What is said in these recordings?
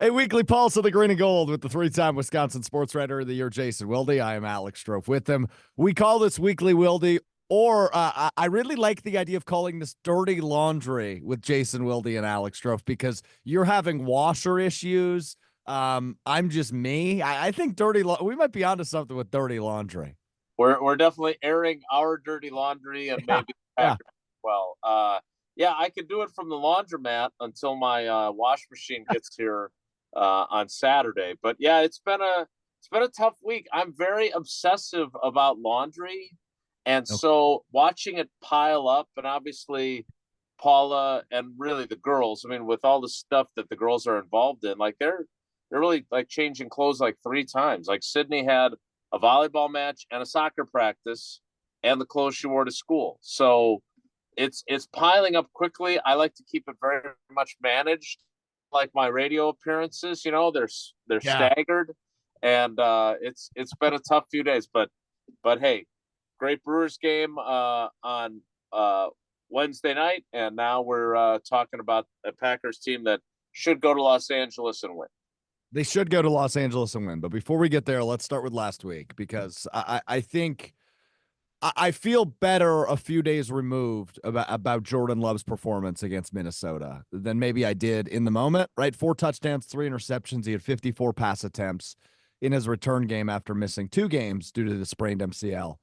A weekly pulse of the green and gold with the three-time Wisconsin Sportswriter of the Year, Jason Wilde. I am Alex Strouf with him. We call this Weekly Wilde, or I really like the idea of calling this Dirty Laundry with Jason Wilde and Alex Strouf because you're having washer issues. I'm just me. I think we might be onto something with Dirty Laundry. We're definitely airing our dirty laundry and Yeah, maybe the yeah. Packers as well. Yeah, I could do it from the laundromat until my wash machine gets here on Saturday. But yeah, it's been a tough week. I'm very obsessive about laundry, and Okay. so watching it pile up, and obviously Paula and really the girls. I mean, with all the stuff that the girls are involved in, like they're really like changing clothes like three times. Like Sydney had a volleyball match and a soccer practice and the clothes she wore to school. So it's piling up quickly. I like to keep it very much managed, like my radio appearances. They're Yeah. staggered, and it's been a tough few days. But hey, great Brewers game on Wednesday night, and now we're talking about a Packers team that should go to Los Angeles and win. They should go to Los Angeles and win. But before we get there, let's start with last week because I think I feel better a few days removed about Jordan Love's performance against Minnesota than maybe I did in the moment, right? 4 touchdowns, 3 interceptions. He had 54 pass attempts in his return game after missing 2 games due to the sprained MCL.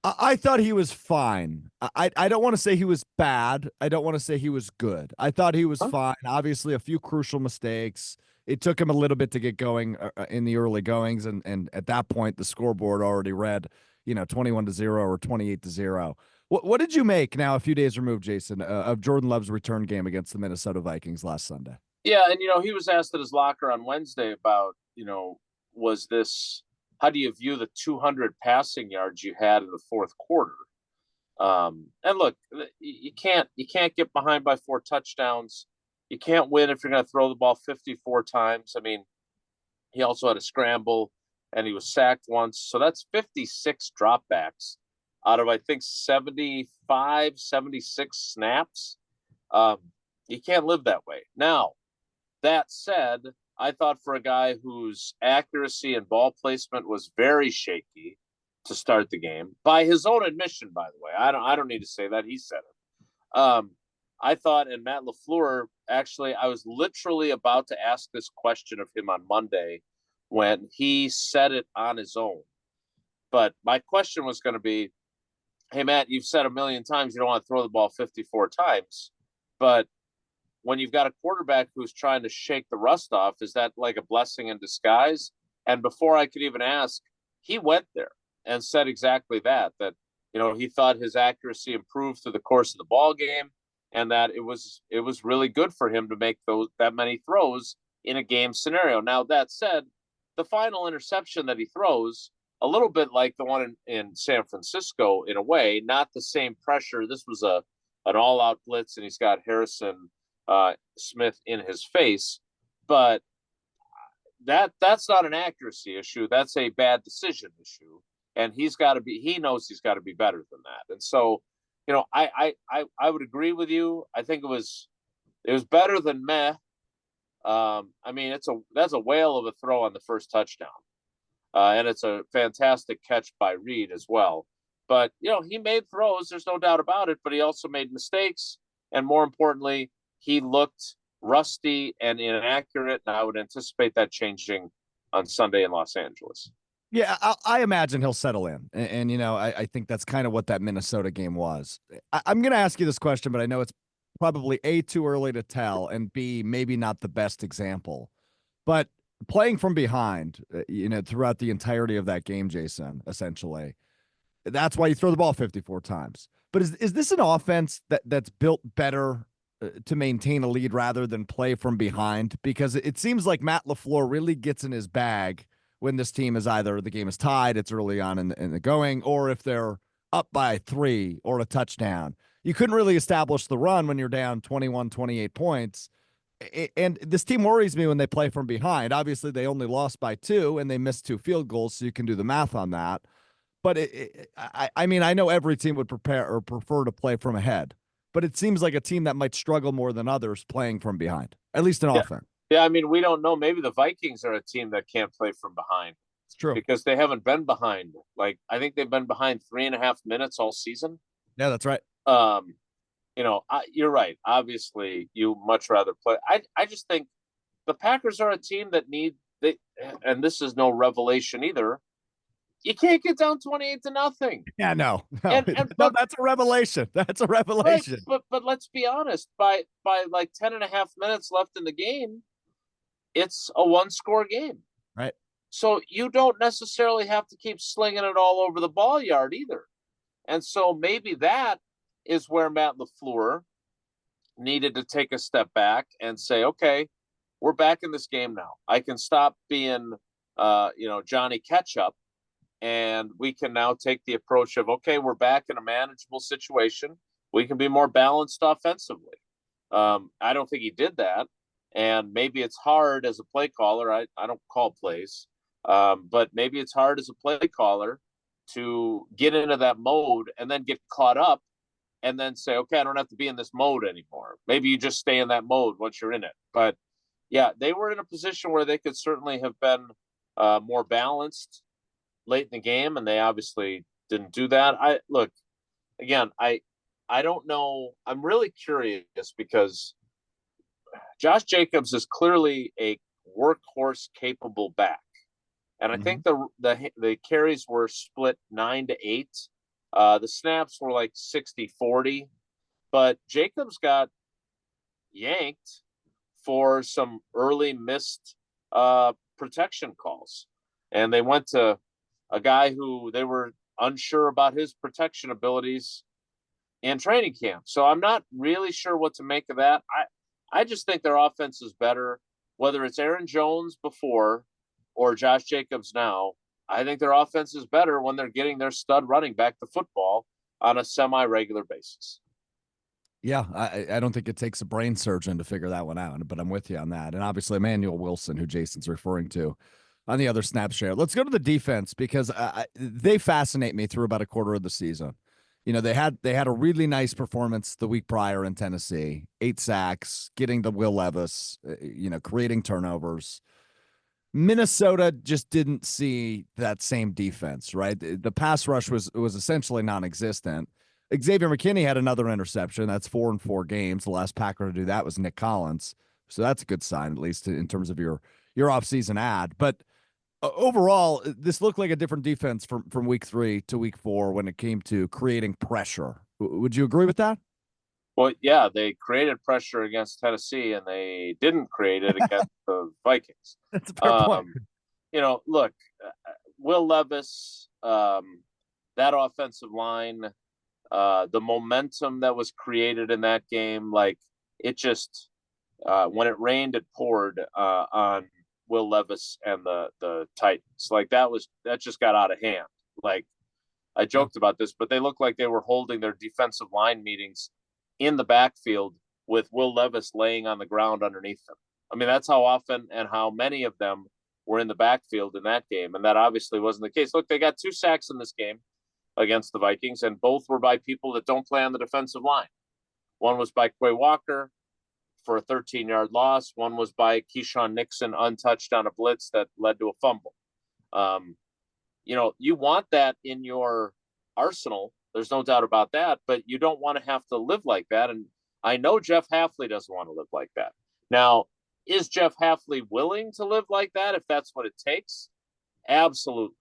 I thought he was fine. I don't want to say he was bad. I don't want to say he was good. I thought he was fine. Obviously, a few crucial mistakes. It took him a little bit to get going in the early goings, and at that point, the scoreboard already read, 21-0 or 28-0. What did you make now, a few days removed, Jason, of Jordan Love's return game against the Minnesota Vikings last Sunday? Yeah, and he was asked at his locker on Wednesday about, was this how do you view the 200 passing yards you had in the fourth quarter? And look, you can't get behind by 4 touchdowns. You can't win if you're going to throw the ball 54 times. I mean, he also had a scramble and he was sacked once. So that's 56 dropbacks out of, I think, 75, 76 snaps. You can't live that way. Now, that said, I thought for a guy whose accuracy and ball placement was very shaky to start the game, by his own admission, by the way, I don't need to say that, he said it. I thought, and Matt LaFleur, actually, I was literally about to ask this question of him on Monday when he said it on his own. But my question was going to be, hey, Matt, you've said a million times you don't want to throw the ball 54 times, but when you've got a quarterback who's trying to shake the rust off, is that like a blessing in disguise? And before I could even ask, he went there and said exactly that he thought his accuracy improved through the course of the ball game, and that it was really good for him to make that many throws in a game scenario. Now, that said, the final interception that he throws, a little bit like the one in San Francisco in a way, not the same pressure. This was an all-out blitz, and he's got Harrison Smith in his face, but that's not an accuracy issue. That's a bad decision issue, and he knows he's got to be better than that. And so, I would agree with you. I think it was better than meh. I mean, that's a whale of a throw on the first touchdown, and it's a fantastic catch by Reed as well. But he made throws. There's no doubt about it. But he also made mistakes, and more importantly, he looked rusty and inaccurate, and I would anticipate that changing on Sunday in Los Angeles. Yeah, I imagine he'll settle in. And I think that's kind of what that Minnesota game was. I'm going to ask you this question, but I know it's probably A, too early to tell, and B, maybe not the best example. But playing from behind, throughout the entirety of that game, Jason, essentially, that's why you throw the ball 54 times. But is this an offense that's built better to maintain a lead rather than play from behind? Because it seems like Matt LaFleur really gets in his bag when this team is either the game is tied, it's early on in the going, or if they're up by 3 or a touchdown. You couldn't really establish the run when you're down 21, 28 points. And this team worries me when they play from behind. Obviously, they only lost by 2 and they missed 2 field goals, so you can do the math on that. But I mean, I know every team would prepare or prefer to play from ahead, but it seems like a team that might struggle more than others playing from behind, at least in Yeah. offense. Yeah, I mean, we don't know. Maybe the Vikings are a team that can't play from behind It's true. because they haven't been behind. Like, I think they've been behind 3.5 minutes all season. Yeah, that's right. Um, you're right. Obviously, you much rather play. I just think the Packers are a team that and this is no revelation either. You can't get down 28-0. Yeah, no, no, And no. but That's a revelation. That's a right, revelation. but let's be honest. By like 10.5 minutes left in the game, it's a one-score game. Right. So you don't necessarily have to keep slinging it all over the ball yard either. And so maybe that is where Matt LaFleur needed to take a step back and say, okay, we're back in this game now. I can stop being, Johnny Ketchup, and we can now take the approach of, okay, we're back in a manageable situation. We can be more balanced offensively. I don't think he did that. And maybe it's hard as a play caller. I don't call plays, but maybe it's hard as a play caller to get into that mode and then get caught up and then say, okay, I don't have to be in this mode anymore. Maybe you just stay in that mode once you're in it. But yeah, they were in a position where they could certainly have been more balanced late in the game, and they obviously didn't do that. I don't know. I'm really curious because Josh Jacobs is clearly a workhorse capable back. And I think the carries were split 9-8. The snaps were like 60-40, but Jacobs got yanked for some early missed protection calls. And they went to a guy who they were unsure about his protection abilities in training camp. So I'm not really sure what to make of that. I just think their offense is better, whether it's Aaron Jones before or Josh Jacobs now. I think their offense is better when they're getting their stud running back the football on a semi-regular basis. Yeah, I don't think it takes a brain surgeon to figure that one out, but I'm with you on that. And obviously, Emmanuel Wilson, who Jason's referring to, on the other snap share. Let's go to the defense because they fascinate me through about a quarter of the season. They had a really nice performance the week prior in Tennessee, 8 sacks, getting the Will Levis, creating turnovers. Minnesota just didn't see that same defense, right? The pass rush was essentially non-existent. Xavier McKinney had another interception. That's 4 in 4 games. The last Packer to do that was Nick Collins. So that's a good sign, at least in terms of your offseason ad. But overall, this looked like a different defense from week 3 to week 4 when it came to creating pressure. Would you agree with that? Well, yeah, they created pressure against Tennessee, and they didn't create it against the Vikings. That's a fair point. Look, Will Levis, that offensive line, the momentum that was created in that game, like it just when it rained, it poured on Will Levis and the Titans. Like that just got out of hand. Like I joked about this, but they looked like they were holding their defensive line meetings in the backfield with Will Levis laying on the ground underneath them. I mean, that's how often and how many of them were in the backfield in that game. And that obviously wasn't the case. Look, they got 2 sacks in this game against the Vikings, and both were by people that don't play on the defensive line. One was by Quay Walker for a 13-yard loss. One was by Keyshawn Nixon untouched on a blitz that led to a fumble. You want that in your arsenal. There's no doubt about that, but you don't want to have to live like that. And I know Jeff Hafley doesn't want to live like that. Now, is Jeff Hafley willing to live like that if that's what it takes? Absolutely.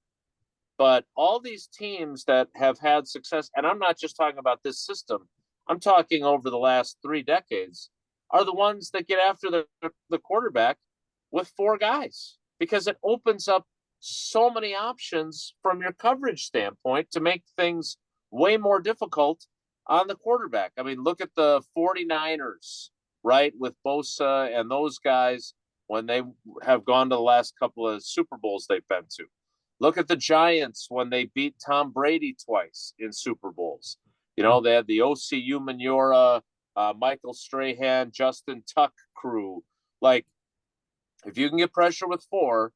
But all these teams that have had success, and I'm not just talking about this system, I'm talking over the last 3 decades, are the ones that get after the quarterback with 4 guys because it opens up so many options from your coverage standpoint to make things way more difficult on the quarterback. I mean, look at the 49ers, right, with Bosa and those guys when they have gone to the last couple of Super Bowls they've been to. Look at the Giants when they beat Tom Brady twice in Super Bowls. They had the OCU Manura, Michael Strahan, Justin Tuck crew. Like, if you can get pressure with 4,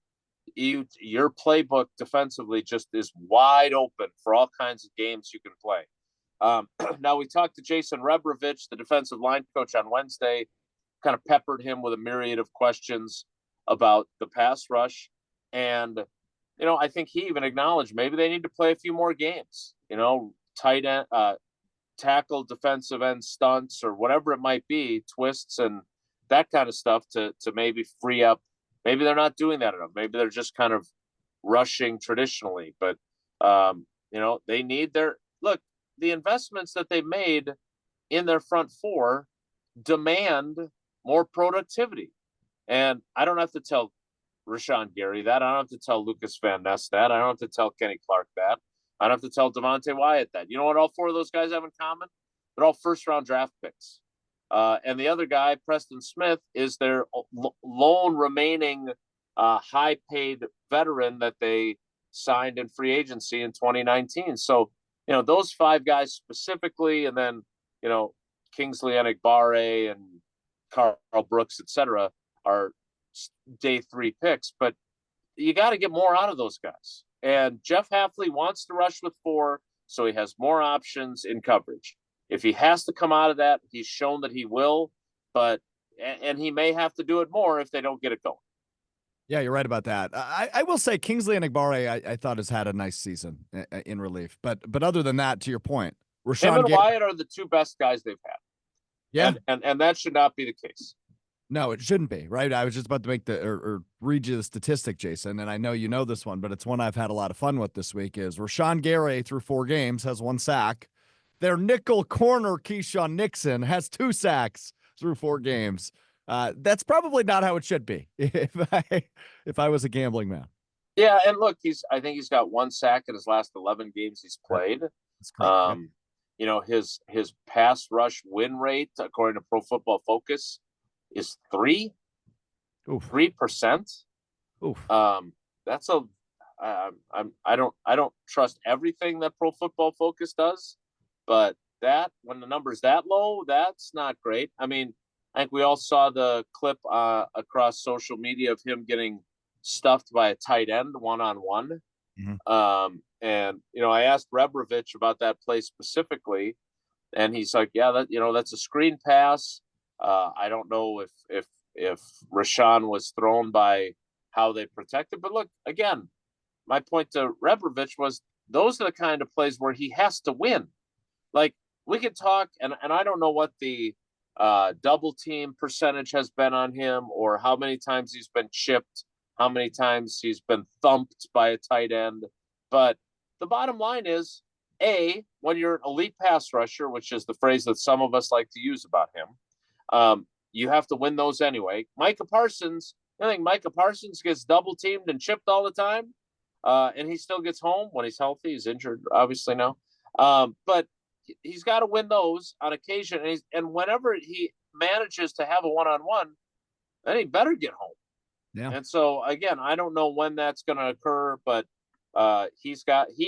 your playbook defensively just is wide open for all kinds of games you can play. Now, we talked to Jason Rebrovich, the defensive line coach, on Wednesday, kind of peppered him with a myriad of questions about the pass rush. And, I think he even acknowledged maybe they need to play a few more games, tight end, tackle, defensive end stunts, or whatever it might be, twists and that kind of stuff to maybe free up. Maybe they're not doing that enough. Maybe they're just kind of rushing traditionally. But, they need the investments that they made in their front four demand more productivity. And I don't have to tell Rashawn Gary that. I don't have to tell Lucas Van Ness that. I don't have to tell Kenny Clark that. I don't have to tell Devontae Wyatt that. You know what all four of those guys have in common? They're all first-round draft picks. And the other guy, Preston Smith, is their lone remaining high-paid veteran that they signed in free agency in 2019. So, those five guys specifically, and then, Kingsley Enagbare and Carl Brooks, et cetera, are day 3 picks. But you got to get more out of those guys. And Jeff Hafley wants to rush with 4, so he has more options in coverage. If he has to come out of that, he's shown that he will, and he may have to do it more if they don't get it going. Yeah, you're right about that. I will say Kingsley Enagbare, I thought has had a nice season in relief, but other than that, to your point, Him and Wyatt are the 2 best guys they've had. Yeah, and that should not be the case. No, it shouldn't be, right? I was just about to make or read you the statistic, Jason, and I know you know this one, but it's one I've had a lot of fun with this week. Is Rashawn Gary through 4 games has 1 sack. Their nickel corner Keyshawn Nixon has 2 sacks through 4 games. That's probably not how it should be if I was a gambling man. Yeah, and look, I think he's got 1 sack in his last 11 games he's played. That's correct. His pass rush win rate, according to Pro Football Focus, is 3%. Oof. That's I don't trust everything that Pro Football Focus does, but that when the number's that low, that's not great. I mean, I think we all saw the clip across social media of him getting stuffed by a tight end one-on-one. Mm-hmm. And I asked Rebrovich about that play specifically, and he's like, yeah, that's a screen pass. I don't know if Rashawn was thrown by how they protected, but look, again, my point to Rebrovich was those are the kind of plays where he has to win. Like, we could talk, and I don't know what the double team percentage has been on him, or how many times he's been chipped, how many times he's been thumped by a tight end. But the bottom line is, when you're an elite pass rusher, which is the phrase that some of us like to use about him, you have to win those anyway. Micah Parsons, I think Micah Parsons gets double teamed and chipped all the time, and he still gets home when he's healthy. He's injured, obviously, now. But he's got to win those on occasion. And whenever he manages to have a one-on-one, then he better get home. Yeah. And so, again, I don't know when that's going to occur, but he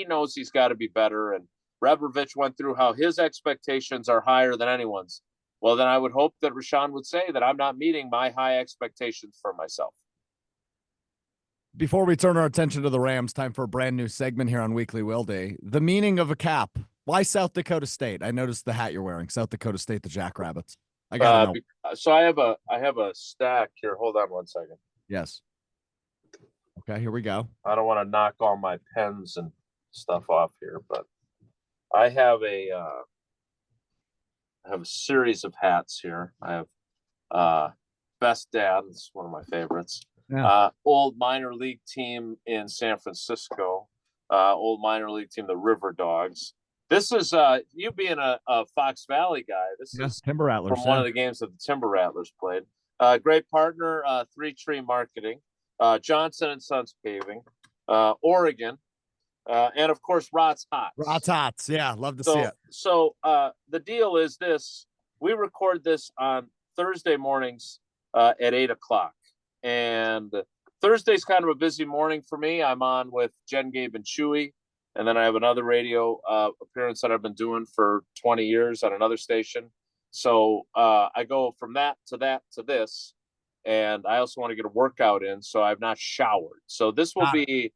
knows he's got to be better. And Rebrovich went through how his expectations are higher than anyone's. Well, then I would hope that Rashawn would say that I'm not meeting my high expectations for myself. Before we turn our attention to the Rams, time for a brand new segment here on Weekly Will Day. The meaning of a cap. Why South Dakota State? I noticed the hat you're wearing. South Dakota State, the Jackrabbits. I gotta know. So I have a stack here. Hold on one second. Yes. Okay, here we go. I don't want to knock all my pens and stuff off here, but I have a series of hats here. I have Best Dad. This is one of my favorites. Yeah. Old minor league team in San Francisco. Old minor league team, the River Dogs. This is you being a Fox Valley guy. This is Timber Rattlers from one of the games that the Timber Rattlers played. Great partner, 3 Tree Marketing, Johnson and Sons Paving, Oregon, and of course Rott's Hots. Rott's Hots, yeah, love to see it. So the deal is this: we record this on Thursday mornings at 8:00, and Thursday's kind of a busy morning for me. I'm on with Jen, Gabe, and Chewy. And then I have another radio appearance that I've been doing for 20 years on another station. So I go from that to this. And I also want to get a workout in, so I've not showered. So this will be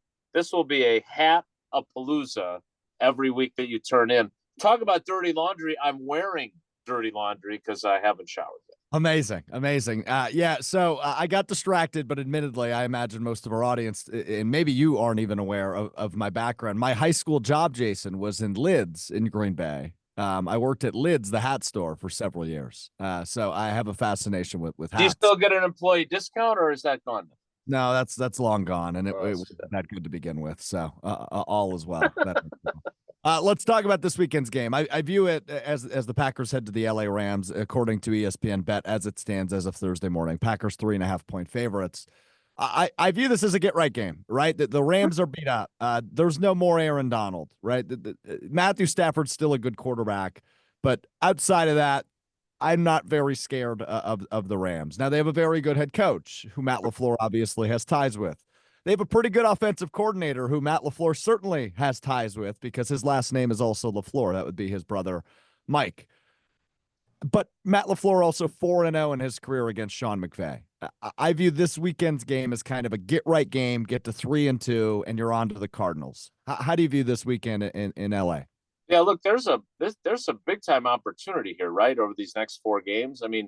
a hat-a-palooza every week that you turn in. Talk about dirty laundry. I'm wearing dirty laundry because I haven't showered yet. Amazing. Amazing. Yeah. So I got distracted, but admittedly, I imagine most of our audience, and maybe you aren't even aware of my background. My high school job, Jason, was in Lids in Green Bay. I worked at Lids, the hat store, for several years. So I have a fascination with Do you hats. still get an employee discount, or is that gone? No, that's long gone, and it Oh, wasn't that good to begin with. So all is well. Let's talk about this weekend's game. I view it as the Packers head to the LA Rams, according to ESPN Bet, as it stands as of Thursday morning. Packers 3.5 point favorites. I view this as a get right game, right? The Rams are beat up. There's no more Aaron Donald, right? Matthew Stafford's still a good quarterback, but outside of that, I'm not very scared of the Rams. Now, they have a very good head coach who Matt LaFleur obviously has ties with. They have a pretty good offensive coordinator who Matt LaFleur certainly has ties with because his last name is also LaFleur. That would be his brother, Mike. But Matt LaFleur also 4-0 in his career against Sean McVay. I view this weekend's game as kind of a get right game, get to 3-2, and you're on to the Cardinals. How do you view this weekend in LA? Yeah, look, there's a big time opportunity here, right? Over these next four games. I mean,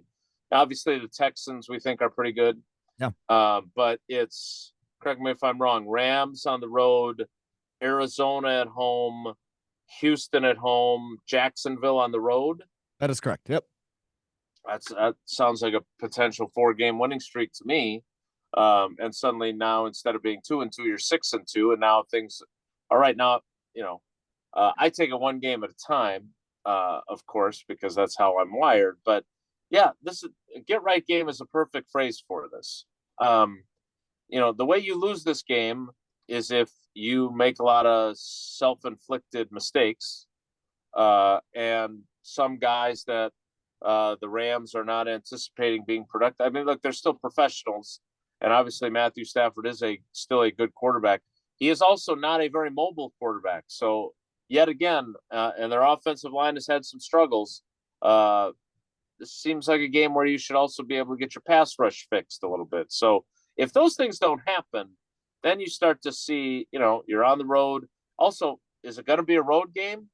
obviously the Texans we think are pretty good. Yeah. But it's, correct me if I'm wrong, Rams on the road, Arizona at home, Houston at home, Jacksonville on the road. That is correct. Yep. That sounds like a potential 4-game winning streak to me. And suddenly now, instead of being 2-2, you're 6-2, and now things. All right, now I take it one game at a time, of course, because that's how I'm wired. But yeah, this is a get right game is a perfect phrase for this. The way you lose this game is if you make a lot of self-inflicted mistakes, and some guys that the Rams are not anticipating being productive. I mean, look, they're still professionals, and obviously Matthew Stafford is still a good quarterback. He is also not a very mobile quarterback. So yet again, and their offensive line has had some struggles. This seems like a game where you should also be able to get your pass rush fixed a little bit. So if those things don't happen, then you start to see, you're on the road. Also, is it going to be a road game?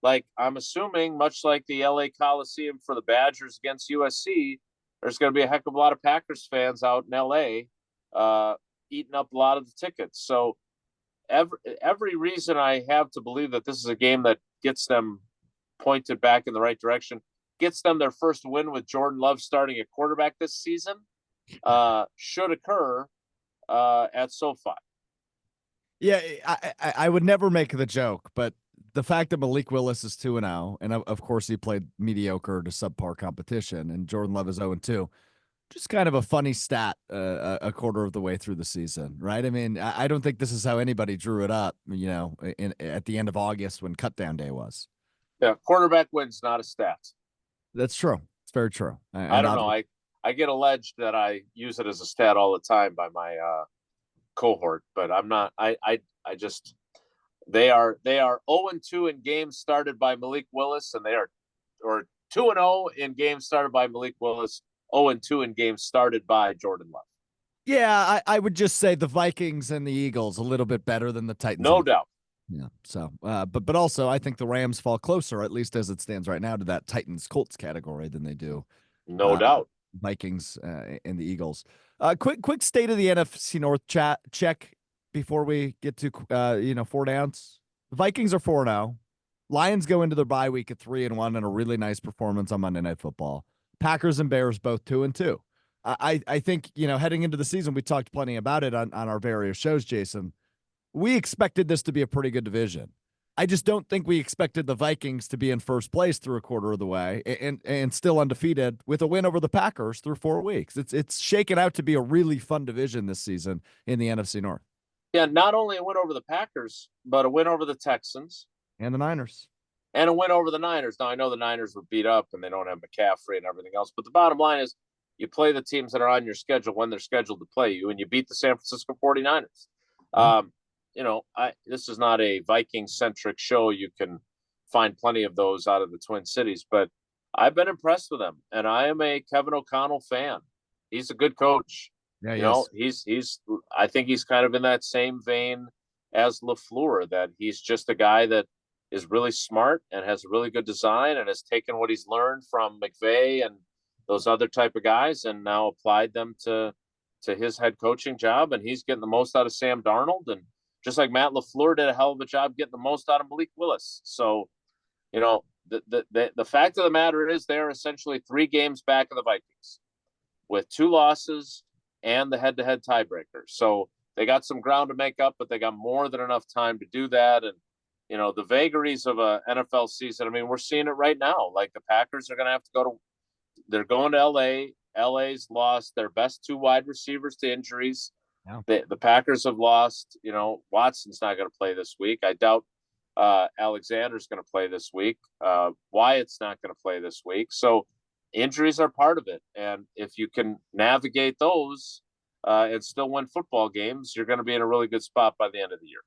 Like, I'm assuming, much like the LA Coliseum for the Badgers against USC, there's going to be a heck of a lot of Packers fans out in LA eating up a lot of the tickets. So every reason I have to believe that this is a game that gets them pointed back in the right direction, gets them their first win with Jordan Love starting at quarterback this season, should occur at SoFi. Yeah, I would never make the joke, but the fact that Malik Willis is 2-0, and of course he played mediocre to subpar competition, and Jordan Love is 0-2, just kind of a funny stat a quarter of the way through the season, right? I mean, I don't think this is how anybody drew it up, at the end of August when cutdown day was. Yeah, quarterback wins, not a stat. That's true. It's very true. I don't know. I get alleged that I use it as a stat all the time by my cohort, but I'm not. I just they are 0-2 in games started by Malik Willis, and they are 2-0 in games started by Malik Willis, 0-2 in games started by Jordan Love. Yeah, I would just say the Vikings and the Eagles a little bit better than the Titans. No doubt. Yeah. So, but also I think the Rams fall closer, at least as it stands right now, to that Titans Colts category than they do. No doubt. Vikings and the Eagles. Quick state of the NFC North check before we get to 4 downs. The Vikings are 4-0. Lions go into their bye week at 3-1 and a really nice performance on Monday Night Football. Packers and Bears both 2-2. I think heading into the season, we talked plenty about it on our various shows, Jason. We expected this to be a pretty good division. I just don't think we expected the Vikings to be in first place through a quarter of the way and still undefeated with a win over the Packers through 4 weeks. It's shaken out to be a really fun division this season in the NFC North. Yeah, not only a win over the Packers, but a win over the Texans. And the Niners. And a win over the Niners. Now, I know the Niners were beat up and they don't have McCaffrey and everything else, but the bottom line is you play the teams that are on your schedule when they're scheduled to play you, and you beat the San Francisco 49ers. Mm-hmm. This is not a Viking-centric show. You can find plenty of those out of the Twin Cities, but I've been impressed with them, and I am a Kevin O'Connell fan. He's a good coach. Yeah, he's. I think he's kind of in that same vein as LaFleur, that he's just a guy that is really smart and has a really good design and has taken what he's learned from McVay and those other type of guys and now applied them to his head coaching job, and he's getting the most out of Sam Darnold. And just like Matt LaFleur did a hell of a job getting the most out of Malik Willis. So, the fact of the matter is they're essentially 3 games back of the Vikings with 2 losses and the head-to-head tiebreaker. So they got some ground to make up, but they got more than enough time to do that. And, the vagaries of a NFL season, I mean, we're seeing it right now. Like the Packers are going to have to they're going to LA. LA's lost their best 2 wide receivers to injuries. Yeah. The Packers have lost, Watson's not going to play this week. I doubt Alexander's going to play this week. Wyatt's not going to play this week. So injuries are part of it. And if you can navigate those and still win football games, you're going to be in a really good spot by the end of the year.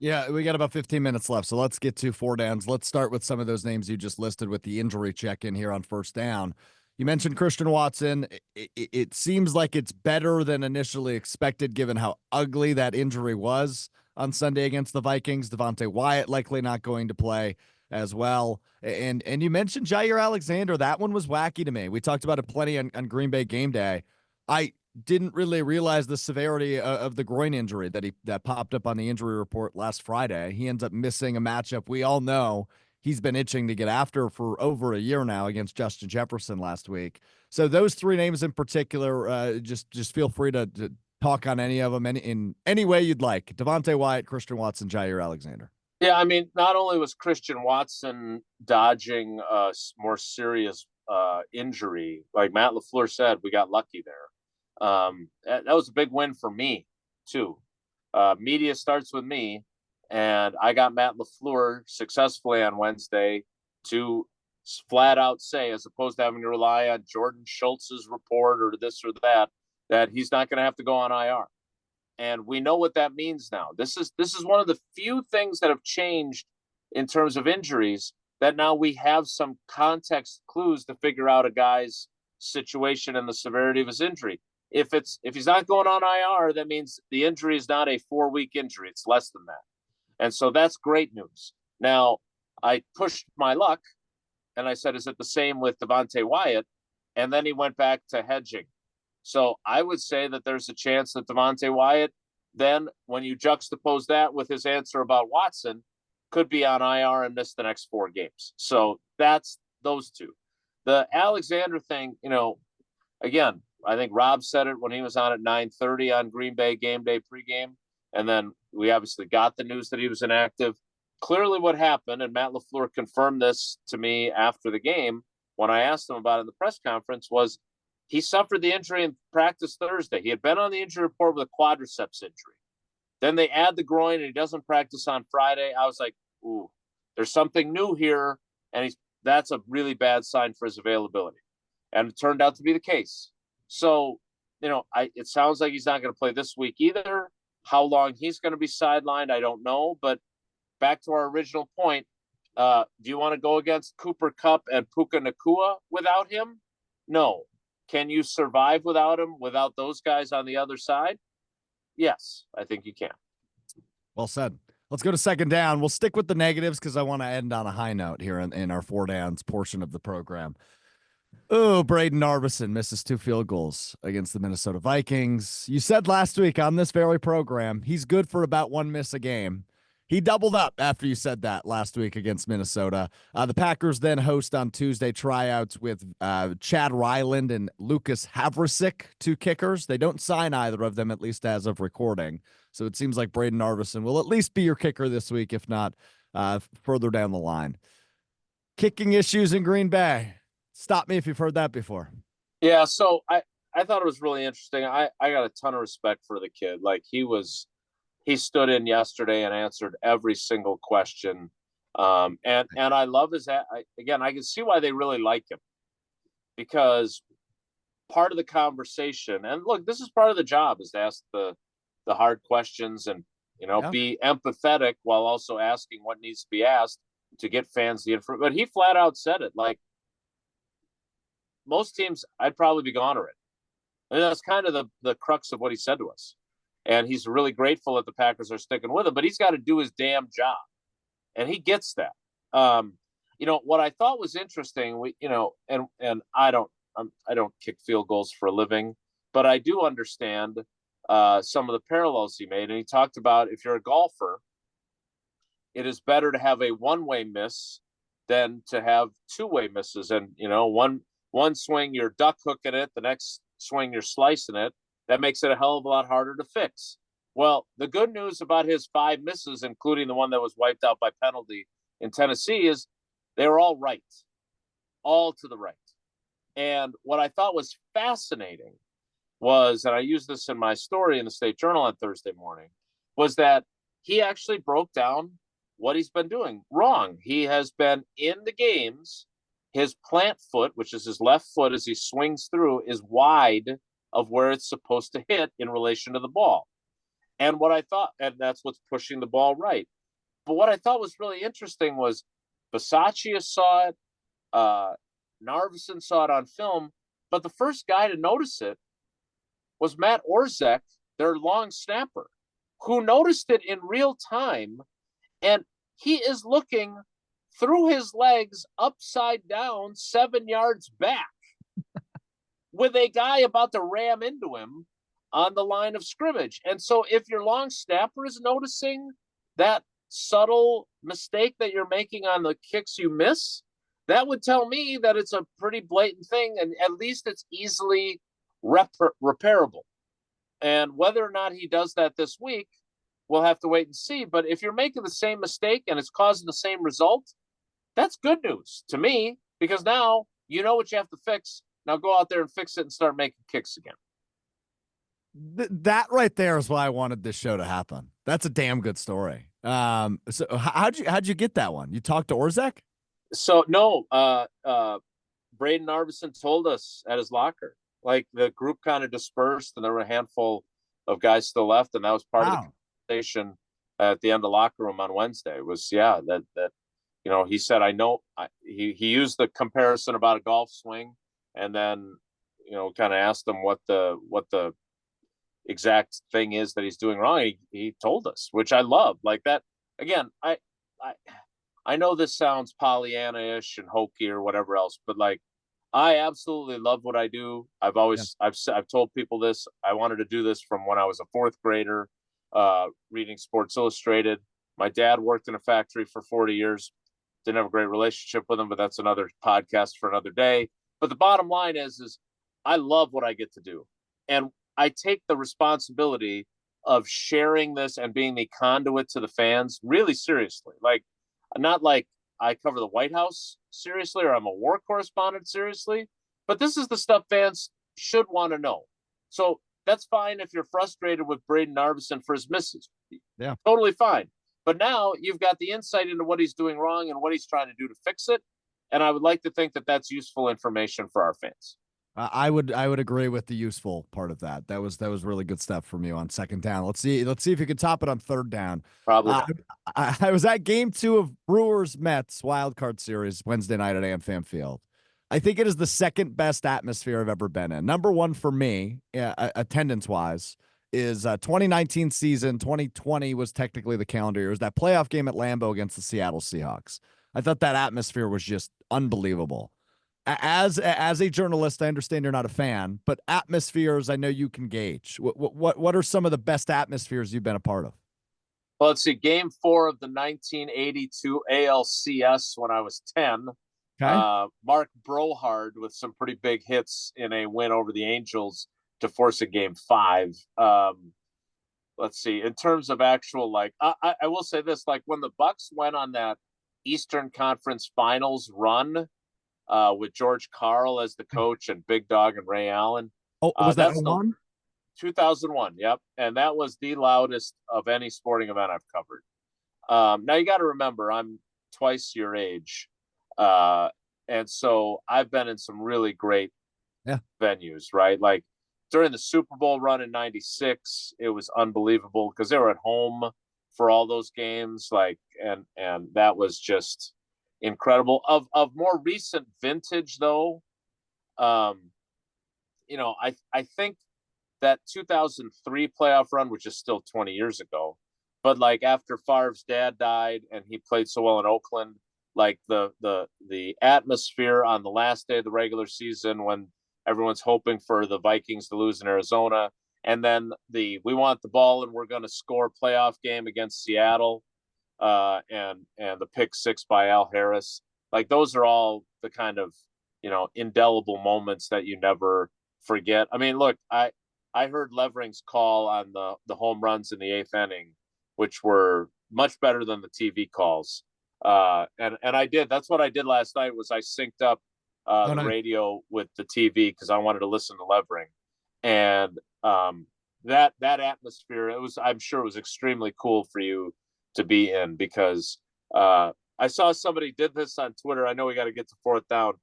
Yeah, we got about 15 minutes left, so let's get to 4 downs. Let's start with some of those names you just listed with the injury check-in here on first down. You mentioned Christian Watson. It seems like it's better than initially expected given how ugly that injury was on Sunday against the Vikings. Devontae Wyatt likely not going to play as well. And you mentioned Jair Alexander. That one was wacky to me. We talked about it plenty on Green Bay game day. I didn't really realize the severity of the groin injury that popped up on the injury report last Friday. He ends up missing a matchup we all know he's been itching to get after for over a year now against Justin Jefferson last week. So those 3 names in particular, just feel free to talk on any of them in any way you'd like. Devontae Wyatt, Christian Watson, Jair Alexander. Yeah, I mean, not only was Christian Watson dodging a more serious injury, like Matt LaFleur said, we got lucky there. That was a big win for me, too. Media starts with me, and I got Matt LaFleur successfully on Wednesday to flat out say, as opposed to having to rely on Jordan Schultz's report or this or that he's not going to have to go on IR. And we know what that means now. This is one of the few things that have changed in terms of injuries, that now we have some context clues to figure out a guy's situation and the severity of his injury. If he's not going on IR, that means the injury is not a 4-week injury. It's less than that. And so that's great news. Now, I pushed my luck and I said, is it the same with Devontae Wyatt? And then he went back to hedging. So I would say that there's a chance that Devontae Wyatt, then when you juxtapose that with his answer about Watson, could be on IR and miss the next 4 games. So that's those 2. The Alexander thing, again, I think Rob said it when he was on at 9:30 on Green Bay game day pregame. And then we obviously got the news that he was inactive. Clearly what happened, and Matt LaFleur confirmed this to me after the game when I asked him about it in the press conference, was he suffered the injury in practice Thursday. He had been on the injury report with a quadriceps injury. Then they add the groin and he doesn't practice on Friday. I was like, ooh, there's something new here. And that's a really bad sign for his availability. And it turned out to be the case. So, it sounds like he's not going to play this week either. How long he's going to be sidelined, I don't know. But back to our original point, do you want to go against Cooper Kupp and Puka Nacua without him? No. Can you survive without him, without those guys on the other side? Yes, I think you can. Well said. Let's go to second down. We'll stick with the negatives because I want to end on a high note here in our 4 downs portion of the program. Oh, Braden Arbison misses 2 field goals against the Minnesota Vikings. You said last week on this very program, he's good for about 1 miss a game. He doubled up after you said that last week against Minnesota. The Packers then host on Tuesday tryouts with Chad Ryland and Lucas Havrasik, 2 kickers. They don't sign either of them, at least as of recording. So it seems like Braden Arbison will at least be your kicker this week, if not further down the line. Kicking issues in Green Bay. Stop me if you've heard that before. Yeah, so I thought it was really interesting. I got a ton of respect for the kid. Like he stood in yesterday and answered every single question. And I love his, again, I can see why they really like him, because part of the conversation, and look, this is part of the job, is to ask the hard questions and, be empathetic while also asking what needs to be asked to get fans the information. But he flat out said it, like, most teams, I'd probably be gone already. And that's kind of the crux of what he said to us. And he's really grateful that the Packers are sticking with him, but he's got to do his damn job. And he gets that. What I thought was interesting, and I don't kick field goals for a living, but I do understand some of the parallels he made. And he talked about if you're a golfer, it is better to have a one-way miss than to have two-way misses. And one swing you're duck hooking it, the next swing you're slicing it. That makes it a hell of a lot harder to fix. Well, the good news about his 5 misses, including the one that was wiped out by penalty in Tennessee, is they were all right, all to the right. And what I thought was fascinating was, and I used this in my story in the State Journal on Thursday morning, was that he actually broke down what he's been doing wrong. He has been in the games. His plant foot, which is his left foot as he swings through, is wide of where it's supposed to hit in relation to the ball. And what I thought, and that's what's pushing the ball right. But what I thought was really interesting was Bisaccia saw it, Narveson saw it on film, but the first guy to notice it was Matt Orzech, their long snapper, who noticed it in real time, and he is looking through his legs upside down 7 yards back with a guy about to ram into him on the line of scrimmage. And so if your long snapper is noticing that subtle mistake that you're making on the kicks you miss, that would tell me that it's a pretty blatant thing, and at least it's easily repairable. And whether or not he does that this week, we'll have to wait and see. But if you're making the same mistake and it's causing the same result, that's good news to me, because now you know what you have to fix. Now go out there and fix it and start making kicks again. That right there is why I wanted this show to happen. That's a damn good story. So how'd you get that one? You talked to Orzech? So no, Braden Narveson told us at his locker. Like the group kind of dispersed, and there were a handful of guys still left, and that was part of the conversation at the end of the locker room on Wednesday. It was that he said, I know. He used the comparison about a golf swing, and then kind of asked him what the exact thing is that he's doing wrong. He told us, which I love. Like that again. I know this sounds Pollyanna-ish and hokey or whatever else, but like I absolutely love what I do. I've told people this. I wanted to do this from when I was a 4th grader, reading Sports Illustrated. My dad worked in a factory for 40 years. Didn't have a great relationship with him, but that's another podcast for another day. But the bottom line is I love what I get to do. And I take the responsibility of sharing this and being the conduit to the fans really seriously. Like, not like I cover the White House seriously or I'm a war correspondent seriously, but this is the stuff fans should want to know. So that's fine if you're frustrated with Braden Narveson for his misses. Yeah, totally fine. But now you've got the insight into what he's doing wrong and what he's trying to do to fix it. And I would like to think that that's useful information for our fans. I would agree with the useful part of that. That was really good stuff from you on 2nd down. Let's see if you can top it on 3rd down. Probably. I was at Game 2 of Brewers Mets Wild Card Series Wednesday night at AmFam Field. I think it is the 2nd best atmosphere I've ever been in. Number 1 for me, attendance wise, is 2019 season. 2020 was technically the calendar year. It was that playoff game at Lambeau against the Seattle Seahawks. I thought that atmosphere was just unbelievable. As a journalist, I understand you're not a fan, but atmospheres I know you can gauge. What are some of the best atmospheres you've been a part of? Well, let's see. Game 4 of the 1982 ALCS when I was 10. Okay. Mark Brohard with some pretty big hits in a win over the Angels to force a Game 5. Let's see. In terms of actual, like, I will say this: like when the Bucks went on that Eastern Conference Finals run. With George Karl as the coach and Big Dog and Ray Allen. Oh, was that 1? 2001, yep. And that was the loudest of any sporting event I've covered. Now, you got to remember, I'm twice your age. And so I've been in some really great venues, right? Like during the Super Bowl run in 96, it was unbelievable because they were at home for all those games. Like, and that was just incredible. Of more recent vintage though, I think that 2003 playoff run, which is still 20 years ago, but like after Favre's dad died and he played so well in Oakland, like the atmosphere on the last day of the regular season when everyone's hoping for the Vikings to lose in Arizona. And then we want the ball and we're going to score playoff game against Seattle, and the pick six by Al Harris. Like those are all the kind of, indelible moments that you never forget. I mean, look, I heard Levering's call on the home runs in the eighth inning, which were much better than the TV calls. And that's what I did last night was I synced up the radio with the TV because I wanted to listen to Levering. And that atmosphere, I'm sure it was extremely cool for you to be in because I saw somebody did this on Twitter. I know we got to get to fourth down,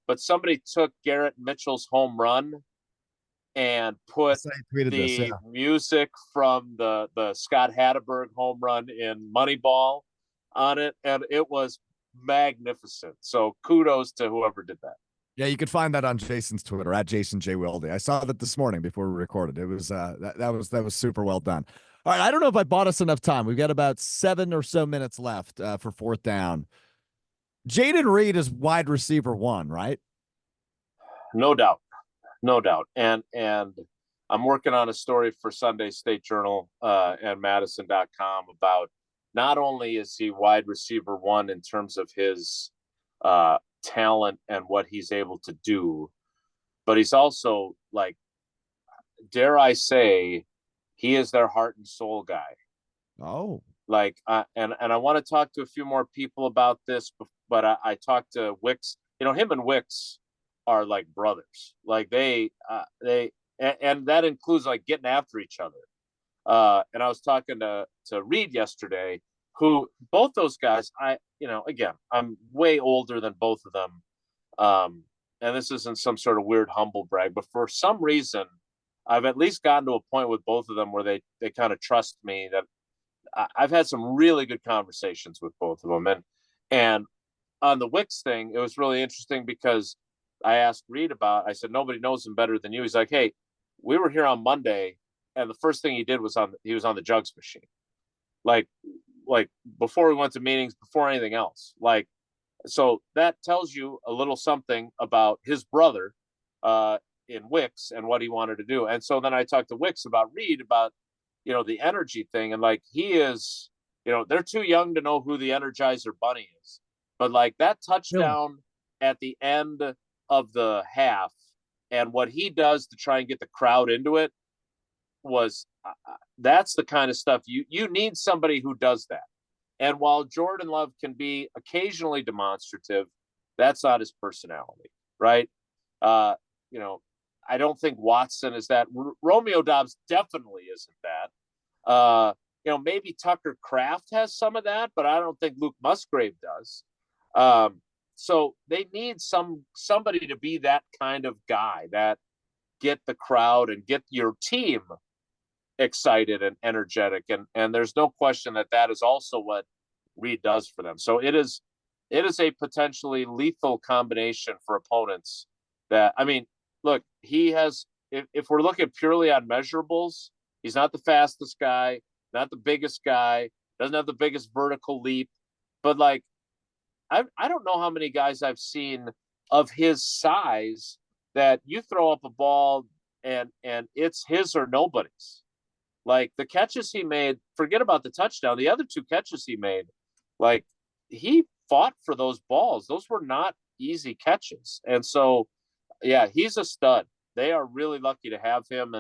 but somebody took Garrett Mitchell's home run and put the music from the Scott Hatteberg home run in Moneyball on it, and it was magnificent. So kudos to whoever did that. Yeah, you could find that on Jason's Twitter at Jason J. Wilde. I saw that this morning before we recorded. It was that was super well done. All right, I don't know if I bought us enough time. We've got about 7 or so minutes left for fourth down. Jayden Reed is wide receiver 1, right? No doubt. And I'm working on a story for Sunday State Journal and Madison.com about not only is he wide receiver 1 in terms of his talent and what he's able to do, but he's also, like, dare I say, he is their heart and soul guy. Oh, like, and I want to talk to a few more people about this, but I talked to Wicks. Him and Wicks are like brothers. Like they and that includes like getting after each other. And I was talking to Reed yesterday, who both those guys, again, I'm way older than both of them. And this isn't some sort of weird humble brag, but for some reason, I've at least gotten to a point with both of them where they kind of trust me that I've had some really good conversations with both of them. And on the Wicks thing, it was really interesting because I asked Reed I said, nobody knows him better than you. He's like, hey, we were here on Monday, and the first thing he did was he was on the jugs machine. Like before we went to meetings, before anything else. Like, so that tells you a little something about his brother in Wicks and what he wanted to do. And so then I talked to Wicks about Reed about, the energy thing. And like, he is, they're too young to know who the Energizer Bunny is. But like that touchdown at the end of the half and what he does to try and get the crowd into it was that's the kind of stuff you need somebody who does that. And while Jordan Love can be occasionally demonstrative, that's not his personality, right? I don't think Watson is that. Romeo Dobbs definitely isn't that. Maybe Tucker Kraft has some of that, but I don't think Luke Musgrave does. So they need somebody to be that kind of guy that get the crowd and get your team excited and energetic. And there's no question that is also what Reed does for them. So it is a potentially lethal combination for opponents that, I mean, look, he has, if we're looking purely on measurables, he's not the fastest guy, not the biggest guy, doesn't have the biggest vertical leap, but like, I don't know how many guys I've seen of his size that you throw up a ball and it's his or nobody's. Like the catches he made, forget about the touchdown. The other 2 catches he made, like he fought for those balls. Those were not easy catches. And so, yeah, he's a stud. They are really lucky to have him.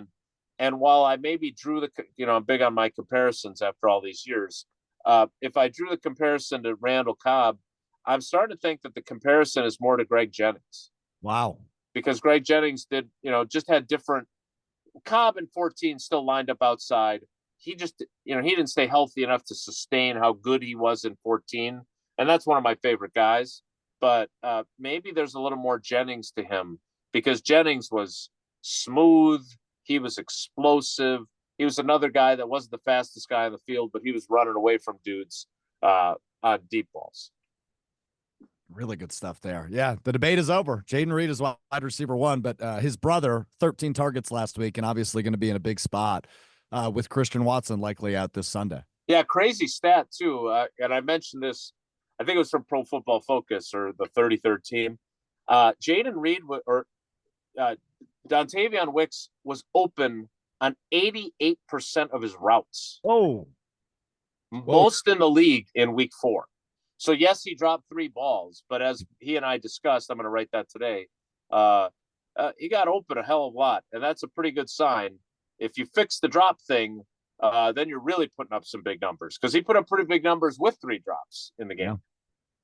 And while I maybe drew I'm big on my comparisons after all these years. If I drew the comparison to Randall Cobb, I'm starting to think that the comparison is more to Greg Jennings. Wow. Because Greg Jennings did, just had different. Cobb in 14 still lined up outside. He just, he didn't stay healthy enough to sustain how good he was in 14. And that's one of my favorite guys. But maybe there's a little more Jennings to him because Jennings was smooth. He was explosive. He was another guy that wasn't the fastest guy on the field, but he was running away from dudes on deep balls. Really good stuff there. Yeah, the debate is over. Jayden Reed is wide receiver 1, but his brother, 13 targets last week, and obviously going to be in a big spot with Christian Watson likely out this Sunday. Yeah, crazy stat, too. And I mentioned this, I think it was from Pro Football Focus or the 33rd team. Jayden Reed, Dontavion Wicks was open on 88% of his routes. Oh, Most in the league in week 4. So yes, he dropped 3 balls, but as he and I discussed, I'm going to write that today. He got open a hell of a lot, and that's a pretty good sign. If you fix the drop thing, then you're really putting up some big numbers, because he put up pretty big numbers with 3 drops in the game.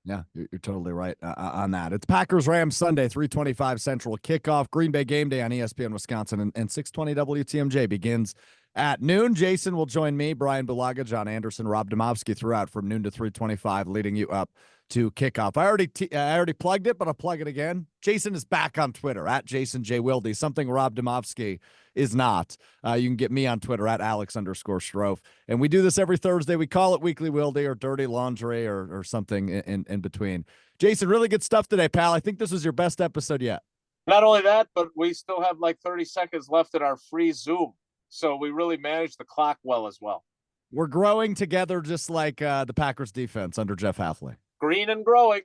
Yeah, you're totally right on that. It's Packers-Rams Sunday, 3:25 Central kickoff. Green Bay game day on ESPN Wisconsin, and 620 WTMJ begins at noon. Jason will join me, Brian Bulaga, John Anderson, Rob Domofsky throughout from noon to 3:25, leading you up to kickoff. I already plugged it, but I'll plug it again. Jason is back on Twitter at Jason J. Wilde, something Rob Domofsky is not. You can get me on Twitter at Alex_Strouf. And we do this every Thursday. We call it Weekly Wilde or Dirty Laundry or something in between. Jason, really good stuff today, pal. I think this was your best episode yet. Not only that, but we still have like 30 seconds left in our free Zoom. So we really managed the clock well as well. We're growing together just like the Packers defense under Jeff Hafley. Green and growing.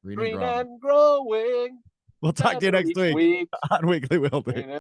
Green and growing. And growing. We'll talk to you next week on Weekly Wilde.